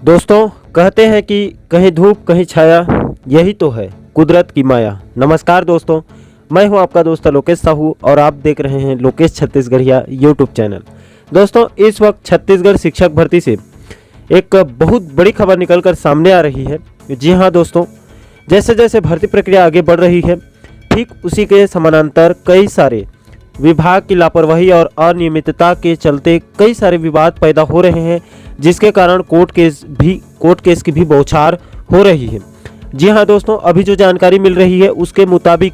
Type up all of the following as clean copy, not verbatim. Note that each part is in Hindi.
दोस्तों कहते हैं कि कहीं धूप कहीं छाया, यही तो है कुदरत की माया। नमस्कार दोस्तों, मैं हूं आपका दोस्त लोकेश साहू और आप देख रहे हैं लोकेश छत्तीसगढ़िया यूट्यूब चैनल। दोस्तों इस वक्त छत्तीसगढ़ शिक्षक भर्ती से एक बहुत बड़ी खबर निकलकर सामने आ रही है। जी हां दोस्तों, जैसे जैसे भर्ती प्रक्रिया आगे बढ़ रही है ठीक उसी के समानांतर कई सारे विभाग की लापरवाही और अनियमितता के चलते कई सारे विवाद पैदा हो रहे हैं, जिसके कारण कोर्ट केस की भी बौछार हो रही है। जी हां दोस्तों, अभी जो जानकारी मिल रही है उसके मुताबिक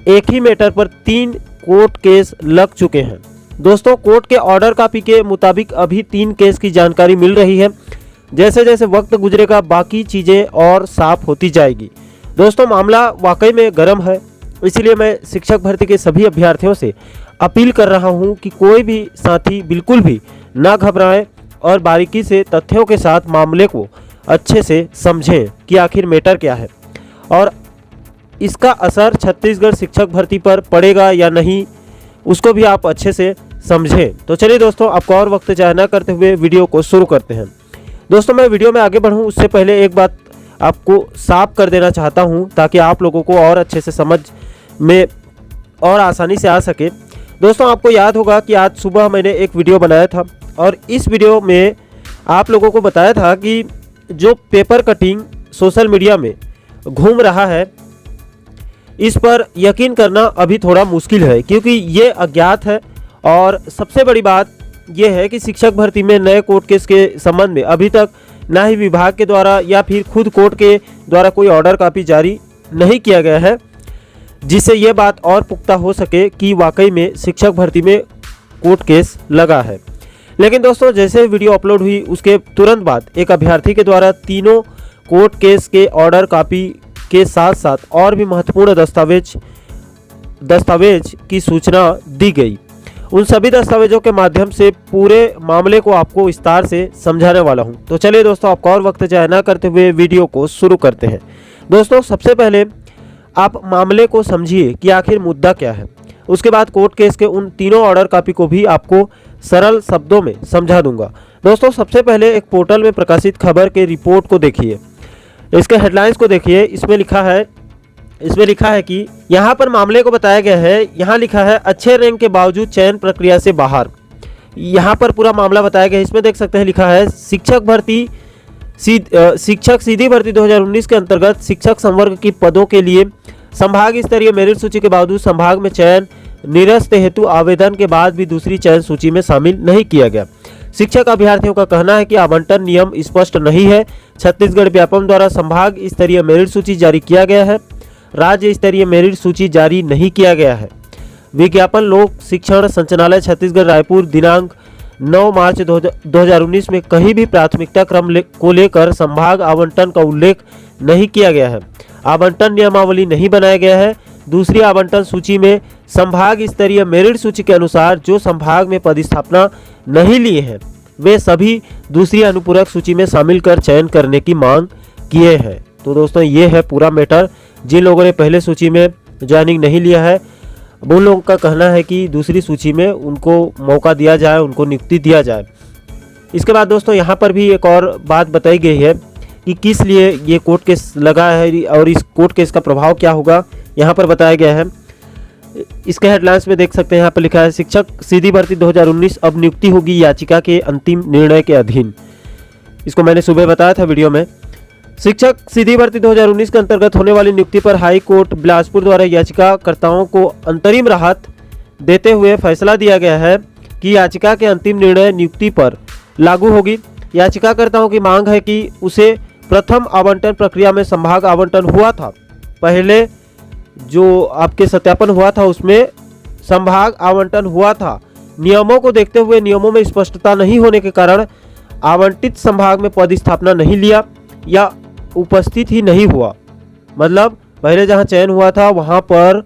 एक ही मैटर पर 3 कोर्ट केस लग चुके हैं। दोस्तों कोर्ट के ऑर्डर कॉपी के मुताबिक अभी 3 केस की जानकारी मिल रही है। जैसे जैसे वक्त गुजरेगा बाकी चीज़ें और साफ होती जाएगी। दोस्तों मामला वाकई में गर्म है, इसलिए मैं शिक्षक भर्ती के सभी अभ्यर्थियों से अपील कर रहा हूं कि कोई भी साथी बिल्कुल भी ना घबराएं और बारीकी से तथ्यों के साथ मामले को अच्छे से समझें कि आखिर मैटर क्या है और इसका असर छत्तीसगढ़ शिक्षक भर्ती पर पड़ेगा या नहीं, उसको भी आप अच्छे से समझें। तो चलिए दोस्तों, आपको और वक्त जाया ना करते हुए वीडियो को शुरू करते हैं। दोस्तों मैं वीडियो में आगे बढ़ूं उससे पहले एक बात आपको साफ कर देना चाहता हूं ताकि आप लोगों को और अच्छे से समझ में और आसानी से आ सके। दोस्तों आपको याद होगा कि आज सुबह मैंने एक वीडियो बनाया था और इस वीडियो में आप लोगों को बताया था कि जो पेपर कटिंग सोशल मीडिया में घूम रहा है इस पर यकीन करना अभी थोड़ा मुश्किल है, क्योंकि ये अज्ञात है। और सबसे बड़ी बात यह है कि शिक्षक भर्ती में नए कोर्ट केस के संबंध में अभी तक ना ही विभाग के द्वारा या फिर खुद कोर्ट के द्वारा कोई ऑर्डर कॉपी जारी नहीं किया गया है, जिससे ये बात और पुख्ता हो सके कि वाकई में शिक्षक भर्ती में कोर्ट केस लगा है। लेकिन दोस्तों जैसे वीडियो अपलोड हुई उसके तुरंत बाद एक अभ्यर्थी के द्वारा तीनों कोर्ट केस के ऑर्डर कॉपी के साथ साथ और भी महत्वपूर्ण दस्तावेज की सूचना दी गई। उन सभी दस्तावेजों के माध्यम से पूरे मामले को आपको विस्तार से समझाने वाला हूं। तो चलिए दोस्तों, आपको और वक्त जाया ना करते हुए वीडियो को शुरू करते हैं। दोस्तों सबसे पहले आप मामले को समझिए कि आखिर मुद्दा क्या है। उसके बाद कोर्ट केस के उन तीनों ऑर्डर कॉपी को भी आपको सरल शब्दों में समझा दूंगा। दोस्तों सबसे पहले एक पोर्टल में प्रकाशित खबर के रिपोर्ट को देखिए, इसके हेडलाइंस को देखिए। इसमें लिखा है कि यहाँ पर मामले को बताया गया है। यहाँ लिखा है अच्छे रैंक के बावजूद चयन प्रक्रिया से बाहर। यहाँ पर पूरा मामला बताया गया है। इसमें देख सकते हैं लिखा है शिक्षक सीधी भर्ती 2019 के अंतर्गत शिक्षक संवर्ग की पदों के लिए संभाग स्तरीय मेरिट सूची के बावजूद संभाग में चयन निरस्त हेतु आवेदन के बाद भी दूसरी चयन सूची में शामिल नहीं किया गया। शिक्षक अभ्यर्थियों का कहना है कि आवंटन नियम स्पष्ट नहीं है। छत्तीसगढ़ व्यापम द्वारा संभाग स्तरीय मेरिट सूची जारी किया गया है, राज्य स्तरीय मेरिट सूची जारी नहीं किया गया है। विज्ञापन लोक शिक्षण संचालनालय छत्तीसगढ़ रायपुर दिनांक 9 मार्च 2019 में कहीं भी प्राथमिकता क्रम को लेकर संभाग आवंटन का उल्लेख नहीं किया गया है। आवंटन नियमावली नहीं बनाया गया है। दूसरी आवंटन सूची में संभाग स्तरीय मेरिट सूची के अनुसार जो संभाग में पदस्थापना नहीं लिए हैं वे सभी दूसरी अनुपूरक सूची में शामिल कर चयन करने की मांग किए हैं। तो दोस्तों ये है पूरा मैटर। जिन लोगों ने पहले सूची में ज्वाइनिंग नहीं लिया है उन लोगों का कहना है कि दूसरी सूची में उनको मौका दिया जाए, उनको नियुक्ति दिया जाए। इसके बाद दोस्तों यहाँ पर भी एक और बात बताई गई है कि किस लिए ये कोर्ट केस लगा है और इस कोर्ट केस का प्रभाव क्या होगा, यहाँ पर बताया गया है। इसके हेडलाइंस में देख सकते हैं, यहाँ पर लिखा है शिक्षक सीधी भर्ती 2019 अब नियुक्ति होगी याचिका के अंतिम निर्णय के अधीन। इसको मैंने सुबह बताया था वीडियो में। शिक्षक सीधी भर्ती 2019 के अंतर्गत होने वाली नियुक्ति पर हाई कोर्ट बिलासपुर द्वारा याचिकाकर्ताओं को अंतरिम राहत देते हुए फैसला दिया गया है कि याचिका के अंतिम निर्णय नियुक्ति पर लागू होगी। याचिकाकर्ताओं की मांग है कि उसे प्रथम आवंटन प्रक्रिया में संभाग आवंटन हुआ था, पहले जो आपके सत्यापन हुआ था उसमें संभाग आवंटन हुआ था। नियमों को देखते हुए नियमों में स्पष्टता नहीं होने के कारण आवंटित संभाग में पदस्थापना नहीं लिया या उपस्थित ही नहीं हुआ। मतलब पहले जहां चयन हुआ था वहां पर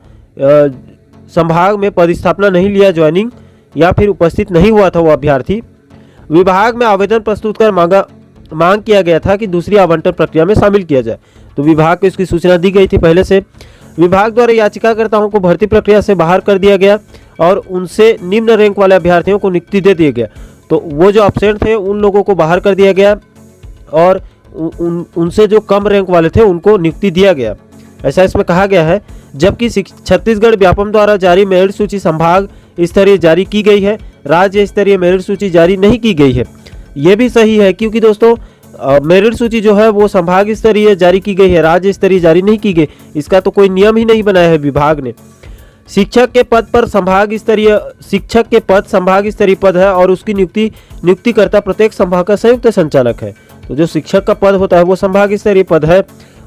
संभाग में पदस्थापना नहीं लिया, ज्वाइनिंग या फिर उपस्थित नहीं हुआ था वो अभ्यर्थी। विभाग में आवेदन प्रस्तुत कर मांग किया गया था कि दूसरी आवंटन प्रक्रिया में शामिल किया जाए। तो विभाग को इसकी सूचना दी गई थी पहले से। विभाग द्वारा याचिकाकर्ताओं को भर्ती प्रक्रिया से बाहर कर दिया गया और उनसे निम्न रैंक वाले अभ्यर्थियों को नियुक्ति दे दिया गया। तो वो जो एब्सेंट थे उन लोगों को बाहर कर दिया गया और उनसे जो कम रैंक वाले थे उनको नियुक्ति दिया गया, ऐसा इसमें कहा गया है। जबकि छत्तीसगढ़ व्यापम द्वारा जारी मेरिट सूची संभाग स्तरीय जारी की गई है, राज्य स्तरीय मेरिट सूची जारी नहीं की गई है। ये भी सही है, क्योंकि दोस्तों मेरिट सूची जो है वो संभाग स्तरीय जारी की गई है, राज्य स्तरीय जारी नहीं की गई। इसका तो कोई नियम ही नहीं बनाया है विभाग ने। शिक्षक के पद पर संभाग स्तरीय पद है और उसकी नियुक्तिकर्ता प्रत्येक संभाग का संयुक्त संचालक है। तो जो शिक्षक का पद होता है वो संभाग स्तरीय पद है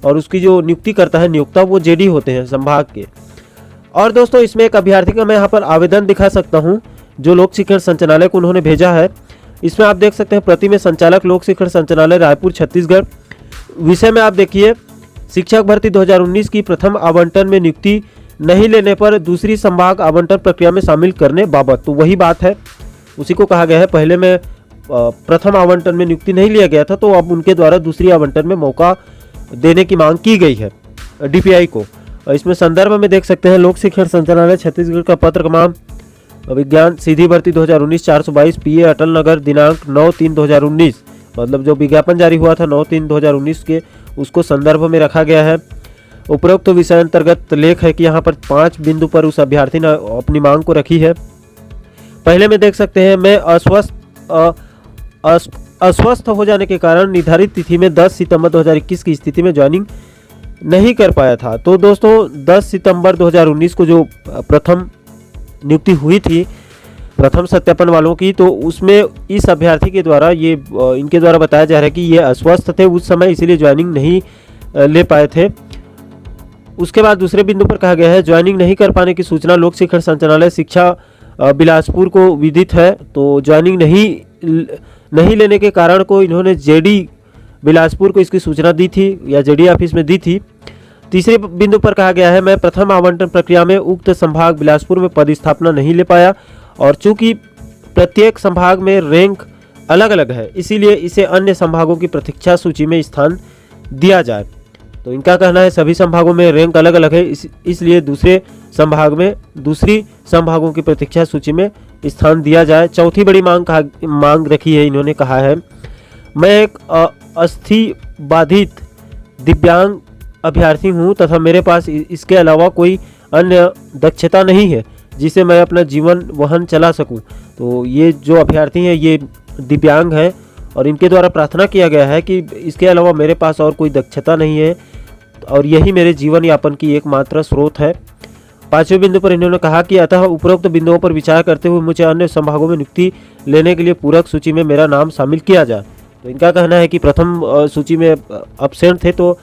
और उसकी जो नियुक्ति करता है नियोक्ता वो जेडी होते हैं संभाग के। और दोस्तों इसमें एक अभ्यर्थी का मैं यहाँ पर आवेदन दिखा सकता हूँ जो लोक शिक्षण संचालय को उन्होंने भेजा है। इसमें आप देख सकते हैं प्रति में संचालक लोक शिक्षण संचालय रायपुर छत्तीसगढ़। विषय में आप देखिए शिक्षक भर्ती 2019 की प्रथम आवंटन में नियुक्ति नहीं लेने पर दूसरी संभाग आवंटन प्रक्रिया में शामिल करने बाबत। तो वही बात है, उसी को कहा गया है। पहले में प्रथम आवंटन में नियुक्ति नहीं लिया गया था, तो अब उनके द्वारा दूसरी आवंटन में मौका देने की मांग की गई है डीपीआई को। इसमें संदर्भ में देख सकते हैं लोक शिक्षण संचालय छत्तीसगढ़ का पत्र क्रमांक विज्ञान सीधी भर्ती 2019 422 पीए अटल नगर दिनांक 9/3/2019, मतलब जो विज्ञापन जारी हुआ था 9/3/2019 के, उसको संदर्भ में रखा गया है। उपरोक्त विषय अंतर्गत लेख है कि यहाँ पर 5 बिंदु पर उस अभ्यर्थी ने अपनी मांग को रखी है। पहले में देख सकते हैं मैं अस्वस्थ हो जाने के कारण निर्धारित तिथि में 10 सितंबर 2021 की स्थिति में ज्वाइनिंग नहीं कर पाया था। तो दोस्तों 10 सितंबर 2019 को जो प्रथम नियुक्ति हुई थी प्रथम सत्यापन वालों की, तो उसमें इस अभ्यर्थी के द्वारा ये इनके द्वारा बताया जा रहा है कि ये अस्वस्थ थे उस समय, इसीलिए ज्वाइनिंग नहीं ले पाए थे। उसके बाद दूसरे बिंदु पर कहा गया है ज्वाइनिंग नहीं कर पाने की सूचना लोक शिक्षण संचालय शिक्षा बिलासपुर को विदित है। तो ज्वाइनिंग नहीं लेने के कारण को इन्होंने जेडी बिलासपुर को इसकी सूचना दी थी या जेडी ऑफिस में दी थी। तीसरे बिंदु पर कहा गया है मैं प्रथम आवंटन प्रक्रिया में उक्त संभाग बिलासपुर में पद स्थापना नहीं ले पाया और चूंकि प्रत्येक संभाग में रैंक अलग अलग है इसीलिए इसे अन्य संभागों की प्रतीक्षा सूची में स्थान दिया जाए। तो इनका कहना है सभी संभागों में रैंक अलग अलग है, इसलिए दूसरी संभागों की प्रतीक्षा सूची में स्थान दिया जाए। चौथी बड़ी मांग रखी है, इन्होंने कहा है मैं एक अस्थि बाधित दिव्यांग अभ्यर्थी हूं तथा मेरे पास इसके अलावा कोई अन्य दक्षता नहीं है जिसे मैं अपना जीवन वहन चला सकूं। तो ये जो अभ्यर्थी हैं ये दिव्यांग हैं और इनके द्वारा प्रार्थना किया गया है कि इसके अलावा मेरे पास और कोई दक्षता नहीं है और यही मेरे जीवन यापन की एकमात्र स्रोत है। पांचवें बिंदु पर इन्होंने कहा कि अतः उपरोक्त बिंदुओं पर विचार करते हुए मुझे अन्य संभागों में नियुक्ति लेने के लिए पूरक सूची में मेरा नाम शामिल किया जाए। तो इनका कहना है कि प्रथम सूची में एब्सेंट थे तो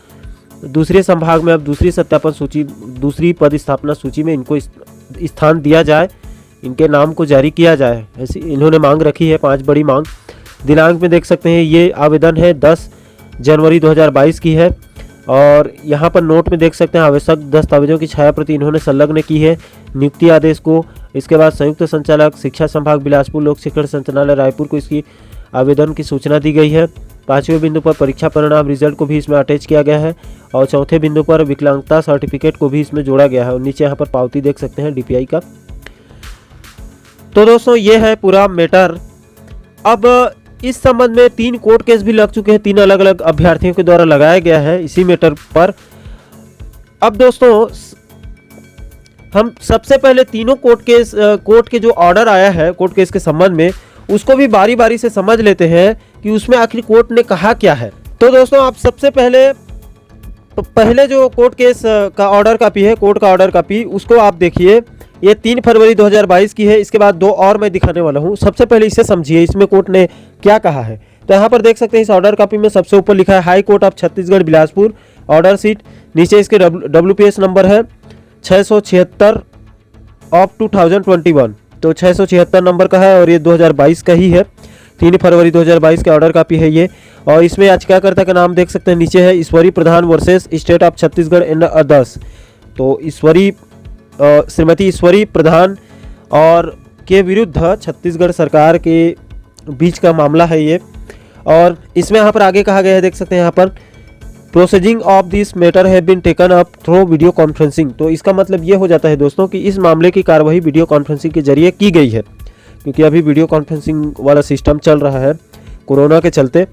दूसरे संभाग में अब दूसरी पद स्थापना सूची में इनको स्थान दिया जाए, इनके नाम को जारी किया जाए, ऐसी इन्होंने मांग रखी है। 5 बड़ी मांग। दिनांक में देख सकते हैं ये आवेदन है 10 जनवरी 2022 की है और यहाँ पर नोट में देख सकते हैं आवश्यक दस्तावेजों की छायाप्रति इन्होंने संलग्न की है नियुक्ति आदेश को। इसके बाद संयुक्त संचालक शिक्षा संभाग बिलासपुर लोक शिक्षण संचालय रायपुर को इसकी आवेदन की सूचना दी गई है। 5वें बिंदु पर परीक्षा परिणाम रिजल्ट को भी इसमें अटैच किया गया है और चौथे बिंदु पर विकलांगता सर्टिफिकेट को भी इसमें जोड़ा गया है और नीचे यहाँ पर पावती देख सकते हैं डीपीआई का। तो दोस्तों ये है पूरा मैटर। अब इस संबंध में 3 कोर्ट केस भी लग चुके हैं, 3 अलग अलग अभ्यर्थियों के द्वारा लगाया गया है इसी मैटर पर। अब दोस्तों हम सबसे पहले तीनों कोर्ट के जो ऑर्डर आया है कोर्ट केस के संबंध में उसको भी बारी बारी से समझ लेते हैं कि उसमें आखिर कोर्ट ने कहा क्या है। तो दोस्तों आप सबसे पहले जो कोर्ट केस का ऑर्डर कॉपी है, कोर्ट का ऑर्डर कॉपी, उसको आप देखिए। ये 3 फरवरी 2022 की है। इसके बाद 2 और मैं दिखाने वाला हूँ। सबसे पहले इसे समझिए इसमें कोर्ट ने क्या कहा है। तो यहाँ पर देख सकते हैं इस ऑर्डर कॉपी में सबसे ऊपर लिखा है high court of Chhattisgarh Bilaspur order seat. नीचे इसके WPS नंबर है 676 ऑफ 2021। तो 676 नंबर का है और ये 2022 का ही है। 3 फरवरी 2022 के ऑर्डर कॉपी है ये। और इसमें याचिकाकर्ता का नाम देख सकते हैं नीचे है Ishwari Pradhan versus state of Chhattisgarh and others. तो श्रीमती ईश्वरी प्रधान और के विरुद्ध छत्तीसगढ़ सरकार के बीच का मामला है ये। और इसमें यहाँ पर आगे कहा गया है देख सकते हैं यहाँ पर proceeding of this matter have been taken up through video conferencing. तो इसका मतलब ये हो जाता है दोस्तों कि इस मामले की कार्रवाई वीडियो कॉन्फ्रेंसिंग के जरिए की गई है, क्योंकि अभी वीडियो कॉन्फ्रेंसिंग वाला सिस्टम चल रहा है कोरोना के चलते।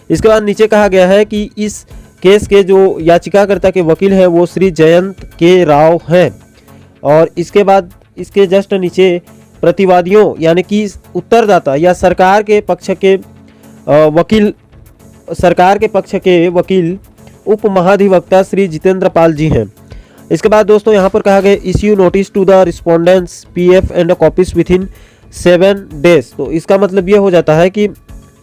इसके बाद नीचे कहा गया है कि इस केस के जो याचिकाकर्ता के वकील हैं वो श्री जयंत के राव हैं। और इसके बाद इसके जस्ट नीचे प्रतिवादियों यानी कि उत्तरदाता या सरकार के पक्ष के वकील उप महाधिवक्ता श्री जितेंद्र पाल जी हैं। इसके बाद दोस्तों यहाँ पर कहा गया issue notice to the respondents PF and copies within 7 days. तो इसका मतलब ये हो जाता है कि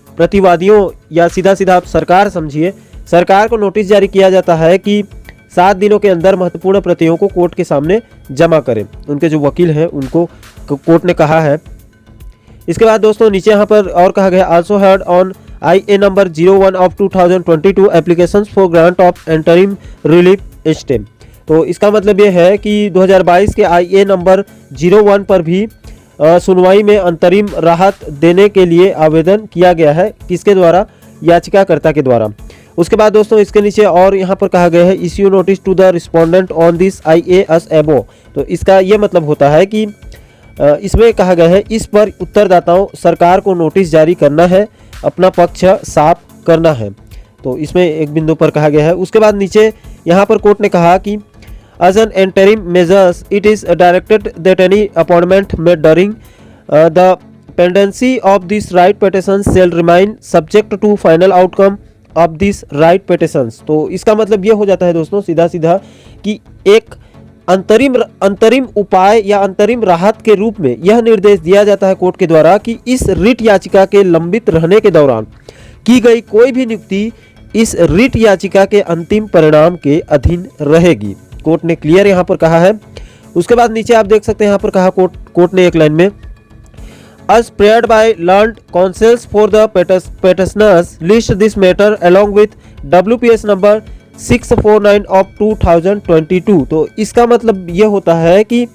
प्रतिवादियों या सीधा सीधा आप सरकार समझिए, सरकार को नोटिस जारी किया जाता है कि 7 दिनों के अंदर महत्वपूर्ण प्रतियों को कोर्ट के सामने जमा करें। उनके जो वकील हैं उनको कोर्ट ने कहा है। इसके बाद दोस्तों नीचे यहाँ पर और कहा गया also heard on IA number 01 of 2022 applications for grant of interim relief stay. तो इसका मतलब ये है कि 2022 के IA नंबर 01 पर भी सुनवाई में अंतरिम राहत देने के लिए आवेदन किया गया है। किसके द्वारा? याचिकाकर्ता के द्वारा। उसके बाद दोस्तों इसके नीचे और यहाँ पर कहा गया है issue notice to the respondent on this IA as above. तो इसका ये मतलब होता है कि इसमें कहा गया है इस पर उत्तरदाताओं सरकार को नोटिस जारी करना है, अपना पक्ष साफ करना है। तो इसमें एक बिंदु पर कहा गया है। उसके बाद नीचे यहाँ पर कोर्ट ने कहा कि as an interim measures it is directed that any appointment made during the pendency of this writ petition shall remain subject to final outcome of this writ petitions. तो इसका मतलब ये हो जाता है दोस्तों सीधा सीधा कि एक अंतरिम उपाय या अंतरिम राहत के रूप में यह निर्देश दिया जाता है कोर्ट के द्वारा कि इस रिट याचिका के लंबित रहने के दौरान की गई कोई भी नियुक्ति इस रिट याचिका के अंतिम परिणाम के अधीन रहेगी। कोर्ट ने क्लियर यहाँ पर कहा है। उसके बाद नीचे आप देख सकते हैं यहाँ पर कहा कोर्ट ने एक लाइन में as prayed by learned counsels for the petitioners list this matter along with WPS number 649 of 2022। तो इसका मतलब ये होता है कि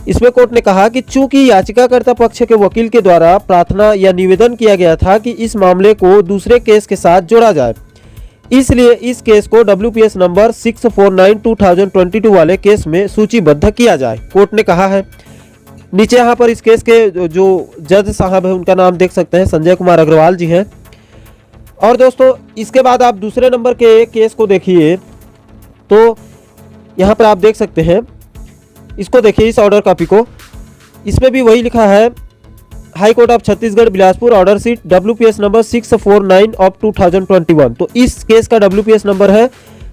इसमें कोर्ट ने कहा कि चूंकि याचिकाकर्ता पक्ष के वकील के द्वारा प्रार्थना या निवेदन किया गया था कि इस मामले को दूसरे केस के साथ जोड़ा जाए, इसलिए इस केस को WPS नंबर 649 2022 वाले केस में सूचीबद्ध किया जाए, कोर्ट ने कहा है। नीचे यहाँ पर इस केस के जो जज साहब है उनका नाम देख सकते हैं, संजय कुमार अग्रवाल जी हैं। और दोस्तों इसके बाद आप दूसरे नंबर के केस को देखिए तो यहाँ पर आप देख सकते हैं, इसको देखिए इस ऑर्डर कॉपी को, इसमें भी वही लिखा है high court of Chhattisgarh Bilaspur order seat WPS number 649 of 2021। तो इस केस का WPS नंबर है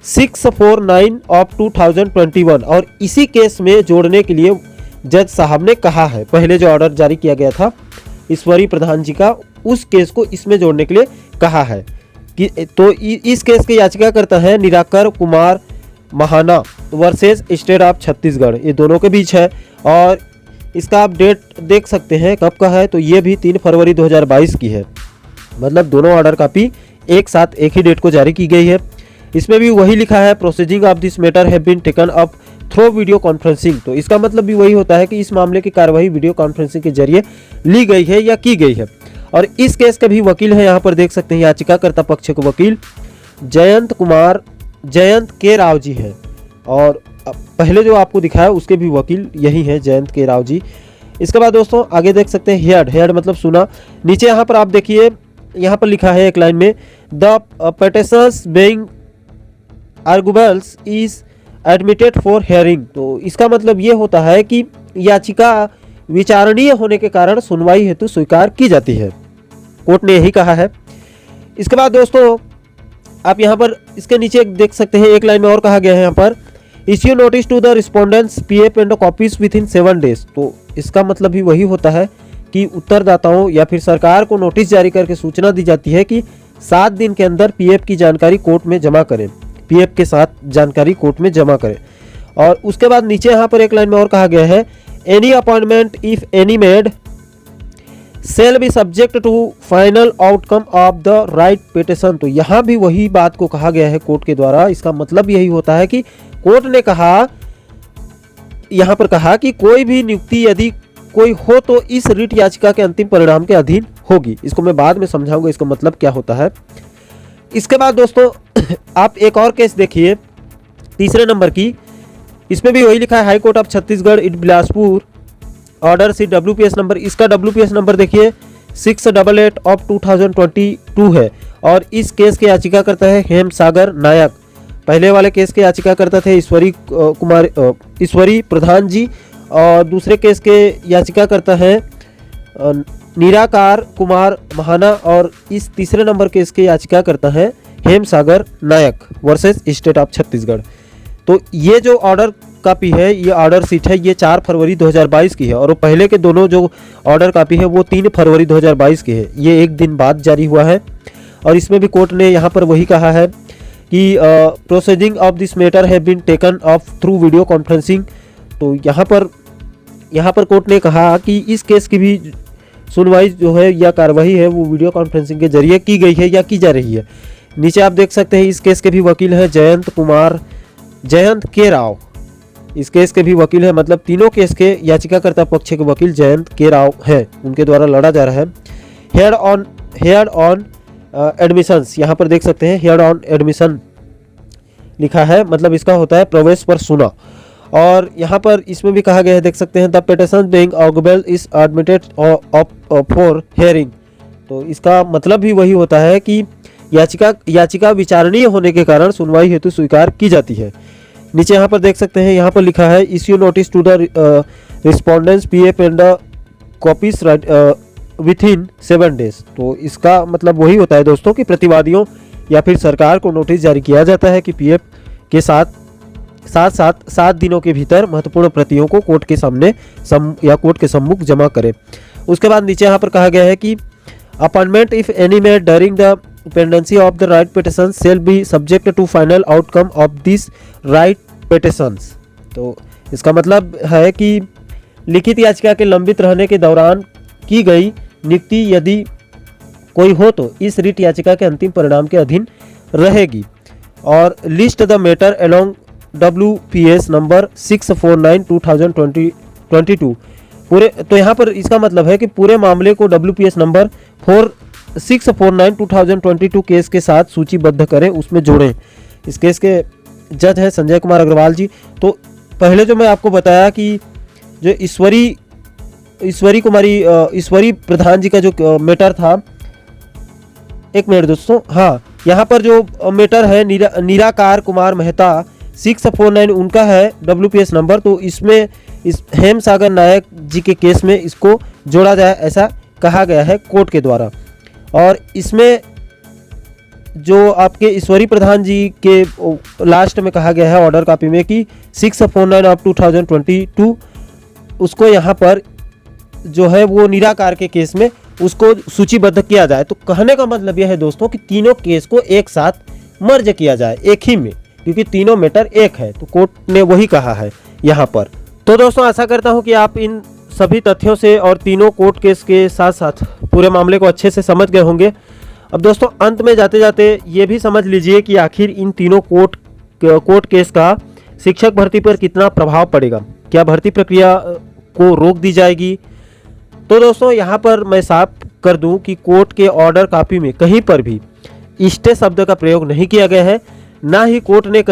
649 ऑफ 2021 और इसी केस में जोड़ने के लिए जज साहब ने कहा है। पहले जो ऑर्डर जारी किया गया था ईश्वरी प्रधान जी का, उस केस को इसमें जोड़ने के लिए कहा है कि तो इस केस के याचिकाकर्ता है निराकर कुमार महाना वर्सेस स्टेट ऑफ छत्तीसगढ़, ये दोनों के बीच है। और इसका आप डेट देख सकते हैं कब का है, तो ये भी 3 फरवरी 2022 की है। मतलब दोनों ऑर्डर कॉपी एक साथ एक ही डेट को जारी की गई है। इसमें भी वही लिखा है proceeding of this matter have been taken up through video conferencing. तो इसका मतलब भी वही होता है कि इस मामले की कार्रवाई वीडियो कॉन्फ्रेंसिंग के जरिए ली गई है या की गई है। और इस केस के भी वकील है, यहाँ पर देख सकते हैं याचिकाकर्ता पक्ष के वकील जयंत के राव जी हैं। और पहले जो आपको दिखाया उसके भी वकील यही हैं, जयंत के राव जी। इसके बाद दोस्तों आगे देख सकते हैं हेड मतलब सुना। नीचे यहाँ पर आप देखिए, यहाँ पर लिखा है एक लाइन में the petitions being arguments is admitted for hearing. तो इसका मतलब ये होता है कि याचिका विचारणीय होने के कारण सुनवाई हेतु स्वीकार की जाती है, कोर्ट ने यही कहा है। इसके बाद दोस्तों आप यहाँ पर इसके नीचे देख सकते हैं एक लाइन में और कहा गया है यहाँ पर issue notice to the respondents PF and copies within 7 days. तो इसका मतलब भी वही होता है कि उत्तरदाताओं या फिर सरकार को नोटिस जारी करके सूचना दी जाती है कि 7 दिन के अंदर PF की जानकारी कोर्ट में जमा करें, PF के साथ जानकारी कोर्ट में जमा करें। और उसके बाद नीचे यहाँ पर एक लाइन में और कहा गया है any appointment if any made shall be subject to final outcome of the writ petition. तो यहाँ भी वही बात को कहा गया है कोर्ट के द्वारा। इसका मतलब यही होता है कि कोर्ट ने कहा, यहाँ पर कहा कि कोई भी नियुक्ति यदि कोई हो तो इस रिट याचिका के अंतिम परिणाम के अधीन होगी। इसको मैं बाद में समझाऊंगा इसका मतलब क्या होता है। इसके बाद दोस्तों आप एक और केस देखिए तीसरे नंबर की, इसमें भी वही लिखा है high court of Chhattisgarh at Bilaspur order C WPS number, इसका WPS नंबर देखिए 688 ऑफ 2022 है। और इस केस के याचिकाकर्ता है हेमसागर नायक। पहले वाले केस के याचिकाकर्ता थे ईश्वरी प्रधान जी, और दूसरे केस के याचिकाकर्ता हैं निराकार कुमार महाना, और इस तीसरे नंबर केस के याचिकाकर्ता हैं हेमसागर नायक वर्सेस स्टेट ऑफ छत्तीसगढ़। तो ये जो ऑर्डर कॉपी है, ये ऑर्डर शीट है, ये 4 फरवरी 2022 की है, और वो पहले के दोनों जो ऑर्डर कॉपी है वो 3 फरवरी 2022 की है। ये एक दिन बाद जारी हुआ है, और इसमें भी कोर्ट ने यहाँ पर वही कहा है कि proceeding of this matter have been taken of through video conferencing. तो यहाँ पर कोर्ट ने कहा कि इस केस की भी सुनवाई जो है या कार्रवाई है वो वीडियो कॉन्फ्रेंसिंग के जरिए की गई है या की जा रही है। नीचे आप देख सकते हैं इस केस के भी वकील हैं जयंत के राव। इस केस के भी वकील है, मतलब तीनों केस के याचिकाकर्ता पक्ष के वकील जयंत के राव हैं, उनके द्वारा लड़ा जा रहा है। हेड ऑन एडमिशंस, यहाँ पर देख सकते हैं हेड ऑन एडमिशन लिखा है, मतलब इसका होता है प्रवेश पर सुना। और यहाँ पर इसमें भी कहा गया है, देख सकते हैं the petition being arguable is admitted for hearing. तो इसका मतलब भी वही होता है कि याचिका विचारणीय होने के कारण सुनवाई हेतु स्वीकार की जाती है। नीचे यहाँ पर देख सकते हैं, यहाँ पर लिखा है issue notice to the respondents PF and copies within 7 days. तो इसका मतलब वही होता है दोस्तों कि प्रतिवादियों या फिर सरकार को नोटिस जारी किया जाता है कि पीएफ के साथ 7 दिनों के भीतर महत्वपूर्ण प्रतियों को कोर्ट के सामने या कोर्ट के सम्मुख जमा करें। उसके बाद नीचे यहाँ पर कहा गया है कि appointment if any made during the pendency of the writ petition shall be subject to final outcome of this writ petitions. तो इसका मतलब है कि लिखित याचिका के लंबित रहने के दौरान की गई नियुक्ति यदि कोई हो तो इस रिट याचिका के अंतिम परिणाम के अधीन रहेगी। और list the matter along WPS number 649/2022 पूरे। तो यहाँ पर इसका मतलब है कि पूरे मामले को WPS नंबर 649/2022 केस के साथ सूचीबद्ध करें, उसमें जोड़ें। इस केस के जज हैं संजय कुमार अग्रवाल जी। तो पहले जो मैं आपको बताया कि जो ईश्वरी प्रधान जी का जो मैटर था, एक मिनट दोस्तों, हाँ, यहाँ पर जो मैटर है निराकार कुमार मेहता 649 उनका है WPS नंबर। तो इसमें इस हेमसागर नायक जी के केस में इसको जोड़ा जाए, ऐसा कहा गया है कोर्ट के द्वारा। और इसमें जो आपके ईश्वरी प्रधान जी के लास्ट में कहा गया है ऑर्डर कॉपी में कि 649/2022 उसको यहाँ पर जो है वो निराकार के केस में उसको सूचीबद्ध किया जाए। तो कहने का मतलब यह है दोस्तों कि तीनों केस को एक साथ मर्ज किया जाए एक ही में, क्योंकि तीनों मैटर एक है। तो कोर्ट ने वही कहा है यहाँ पर। तो दोस्तों आशा करता हूँ कि आप इन सभी तथ्यों से और तीनों कोर्ट केस के साथ साथ पूरे मामले को अच्छे से समझ गए होंगे। अब दोस्तों अंत में जाते जाते ये भी समझ लीजिए कि आखिर इन तीनों कोर्ट केस का शिक्षक भर्ती पर कितना प्रभाव पड़ेगा। क्या भर्ती प्रक्रिया को रोक दी जाएगी? तो दोस्तों यहाँ पर मैं साफ कर दूं कि कोर्ट के ऑर्डर कॉपी में कहीं पर भी स्टे शब्द का प्रयोग नहीं किया गया है, ना ही कोर्ट ने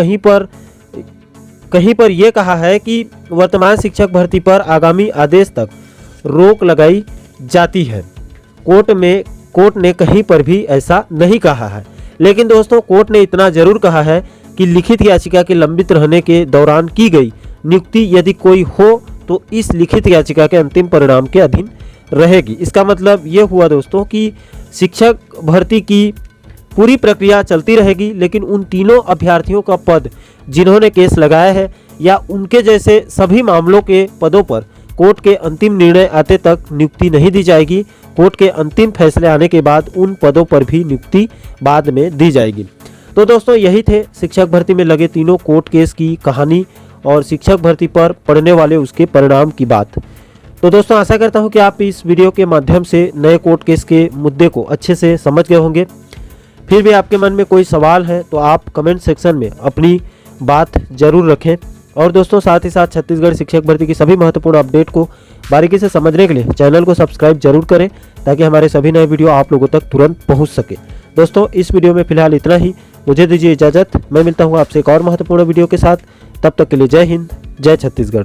कहीं पर यह कहा है कि वर्तमान शिक्षक भर्ती पर आगामी आदेश तक रोक लगाई जाती है। कोर्ट ने कहीं पर भी ऐसा नहीं कहा है। लेकिन दोस्तों कोर्ट ने इतना जरूर कहा है कि लिखित याचिका के लंबित रहने के दौरान की गई नियुक्ति यदि कोई हो तो इस लिखित याचिका के अंतिम परिणाम के अधीन रहेगी। इसका मतलब ये हुआ दोस्तों कि शिक्षक भर्ती की पूरी प्रक्रिया चलती रहेगी, लेकिन उन तीनों अभ्यर्थियों का पद जिन्होंने केस लगाया है या उनके जैसे सभी मामलों के पदों पर कोर्ट के अंतिम निर्णय आते तक नियुक्ति नहीं दी जाएगी। कोर्ट के अंतिम फैसले आने के बाद उन पदों पर भी नियुक्ति बाद में दी जाएगी। तो दोस्तों यही थे शिक्षक भर्ती में लगे तीनों कोर्ट केस की कहानी और शिक्षक भर्ती पर पड़ने वाले उसके परिणाम की बात। तो दोस्तों आशा करता हूं कि आप इस वीडियो के माध्यम से नए कोर्ट केस के मुद्दे को अच्छे से समझ गए होंगे। फिर भी आपके मन में कोई सवाल है तो आप कमेंट सेक्शन में अपनी बात जरूर रखें। और दोस्तों साथ ही साथ छत्तीसगढ़ शिक्षक भर्ती की सभी महत्वपूर्ण अपडेट को बारीकी से समझने के लिए चैनल को सब्सक्राइब जरूर करें, ताकि हमारे सभी नए वीडियो आप लोगों तक तुरंत पहुंच सके। दोस्तों इस वीडियो में फिलहाल इतना ही, मुझे दीजिए इजाज़त। मैं मिलता हूँ आपसे एक और महत्वपूर्ण वीडियो के साथ। तब तक के लिए जय हिंद, जय छत्तीसगढ़।